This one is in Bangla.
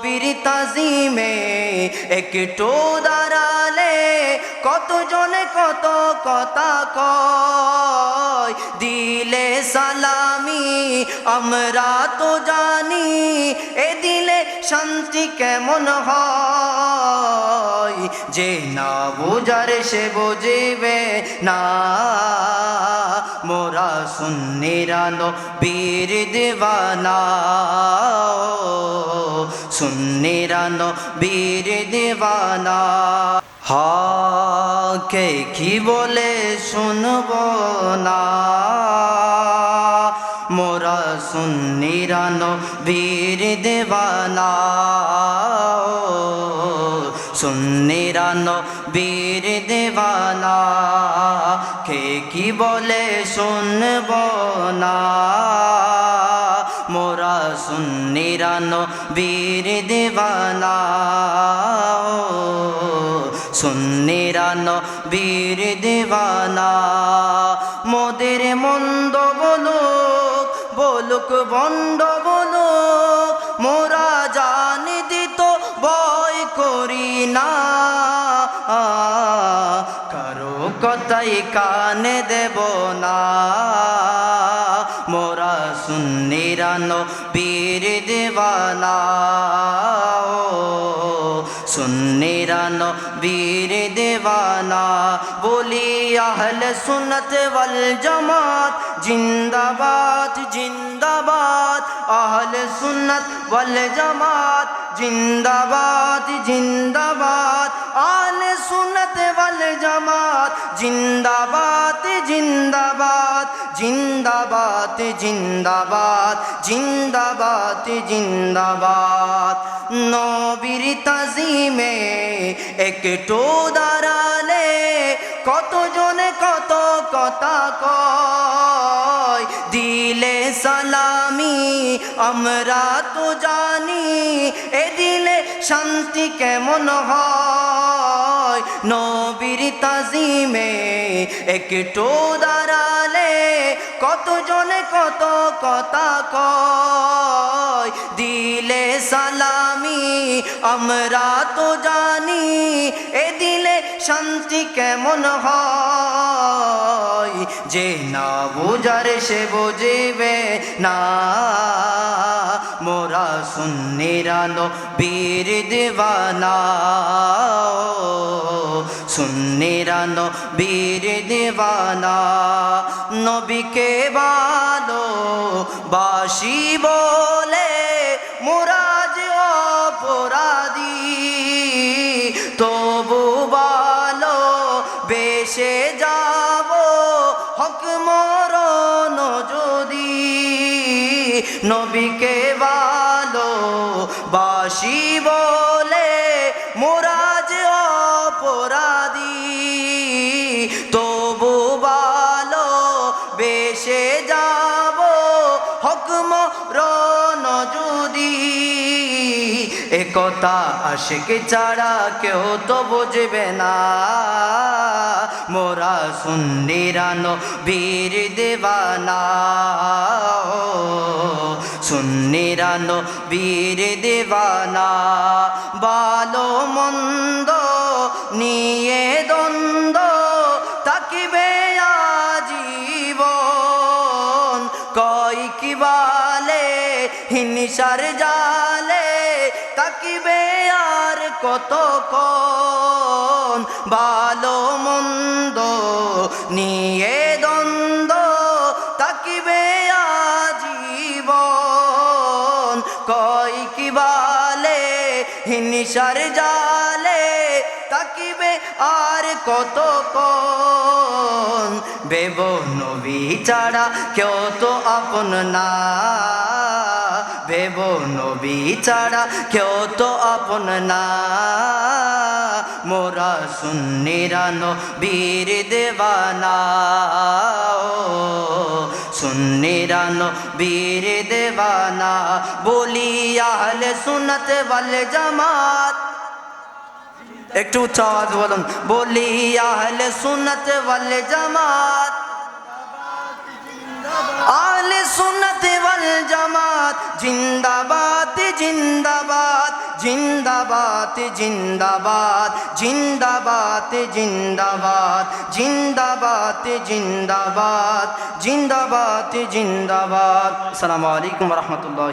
নবীর তাজিমে একটু দাঁড়ালে কতজনে কত কথা কয়, দিলে সালামি আমরা তো জানি, এ দিলে শান্তি কেমন হয়। যে না বুঝার সে বুঝিবে না, মোরা সুন্নিরা নবীর দিওয়ানা, সুন্নিরা নবীর দিওয়ানা। কে কি বলে শুনব না, মোরা সুন্নিরা নবীর দিওয়ানা, সুন্নিরা নবীর দিওয়ানা। কে কি বলে শুনব না, মোরা সুন্নিরা নবীর দিওয়ানা, সুন্নিরা নবীর দিওয়ানা। মোদের মন্দ বলুক বলুক বন্ড বলুক, মোরা জানি দিত ভয় করি না, কারো কথাই কানে দেব না, মোরা সুন্নিরা নবীর দিওয়ানা, সুন্নিরা নবীর দিওয়ানা। বলি আহলে সুন্নাত ওয়াল জামাত জিন্দাবাদ জিন্দাবাদ, আহলে সুন্নাত ওয়াল জামাত জিন্দাবাদ জিন্দাবাদ, আহলে সুন্নাত ওয়াল জামাত জিন্দাবাদ জিন্দাবাদ, জিন্দাবাদ জিন্দাবাদ, জিন্দাবাদ জিন্দাবাদ। নবীর তাজিমে একটু দাঁড়ালে কতজনে কত কথা কয়, দিলে সালামি আমরা তো জানি, এ দিলে শান্তি কেমন হয়। নবীর তাজিমে একটু দাঁড়ালে কতজনে কত কথা কয়, দিলে সালামি আমরা তো জানি, এ দিলে শান্তি কেমন হয়। যে না বুঝার সে বুঝিবে না, মোরা সুন্নিরা নবীর দিওয়ানা, সুন্নিরা নবীর দিওয়ানা। নবীকে ভালোবাসি বলে মোরা যে অপরাধী, তবু ভালোবেসে যাব হক মরণ যদি। নবীকে ভালোবাসি বলে মোরা যে অপরাধী, তবু ভালোবেসে যাব হক মরণ যদি। একথা আশিক ছাড়া কেউ তো বুঝবে না, মোরা সুন্নিরা নবীর দিওয়ানা, সুন্নিরা নবীর দিওয়ানা। ভালো মন্দ নিয়ে দ্বন্দ্ব থাকিবে আজীবন, কয় কি বালে হিংসার জালে তাকিবে আর কতক্ষণ। ভালো মন্দ নিয়ে দ্বন্দ্ব তাকিবে আজীবন, কয় কি বালে হিংসার জালে তাকিবে আর কতক্ষণ। বেব নবী ছাড়া কেউ তো আপন না, বেব নবী ছাড়া কেউ তো আপন না, মোরা সুন্নিরা নবীর দিওয়ানা, সুন্নিরা নবীর দিওয়ানা। বলি আহলে সুন্নাত ওয়াল জামাত, একটু উচ্চ আওয়াজ বলুন, বলি আহলে সুন্নাত ওয়াল জামাত, আহলে সুন্নাত ওয়াল জামাত জিন্দাবাদ জিন্দাবাদ, জিন্দাবাদ জিন্দাবাদ জিন্দাবাদ জিন্দাবাদ জিন্দাবাদ জিন্দাবাদ জিন্দাবাদ জিন্দাবাদ। আসসালামু আলাইকুম ওয়া রাহমাতুল্লাহ।